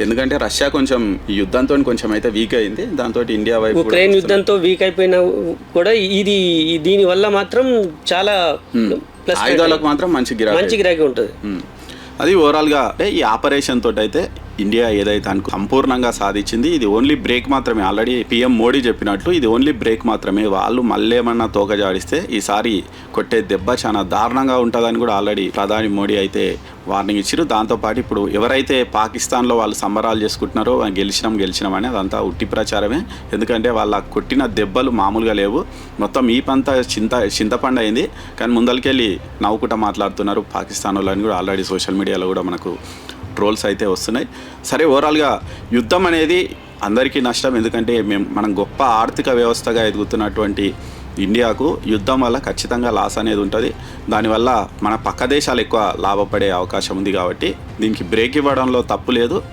ఎందుకంటే రష్యా కొంచెం ఈ యుద్ధంతో కొంచెం అయితే వీక్ అయింది, దాంతో ఇండియా వైపు ఉక్రెయిన్ యుద్ధంతో వీక్ అయిపోయినా కూడా ఇది దీని వల్ల మాత్రం చాలా ప్లస్ ఆయుధాలకు మాత్రం మంచి గిరాకీ ఉంటుంది. అది ఓవరాల్గా అంటే ఈ ఆపరేషన్ తోటి అయితే ఇండియా ఏదైతే సంపూర్ణంగా సాధించింది, ఇది ఓన్లీ బ్రేక్ మాత్రమే. ఆల్రెడీ పీఎం మోడీ చెప్పినట్లు ఇది ఓన్లీ బ్రేక్ మాత్రమే. వాళ్ళు మళ్ళీ ఏమన్నా తోక జాడిస్తే ఈసారి కొట్టే దెబ్బ చాలా దారుణంగా ఉంటుందని కూడా ఆల్రెడీ ప్రధాని మోడీ అయితే వార్నింగ్ ఇచ్చారు. దాంతోపాటు ఇప్పుడు ఎవరైతే పాకిస్తాన్లో వాళ్ళు సంబరాలు చేసుకుంటున్నారో గెలిచినాం అని అదంతా ఉట్టి ప్రచారమే. ఎందుకంటే వాళ్ళ కొట్టిన దెబ్బలు మామూలుగా లేవు. మొత్తం ఈపంతా చింతపండు అయింది. కానీ ముందరికెళ్ళి నవ్వుకుంటా మాట్లాడుతున్నారు పాకిస్తాన్ వాళ్ళని కూడా ఆల్రెడీ సోషల్ మీడియాలో కూడా మనకు ట్రోల్స్ అయితే వస్తున్నాయి. సరే, ఓవరాల్గా యుద్ధం అనేది అందరికీ నష్టం. ఎందుకంటే మనం గొప్ప ఆర్థిక వ్యవస్థగా ఎదుగుతున్నటువంటి ఇండియాకు యుద్ధం వల్ల ఖచ్చితంగా లాస్ అనేది ఉంటుంది. దానివల్ల మన పక్క దేశాలు ఎక్కువ లాభపడే అవకాశం ఉంది. కాబట్టి దీనికి బ్రేక్ ఇవ్వడంలో తప్పు లేదు.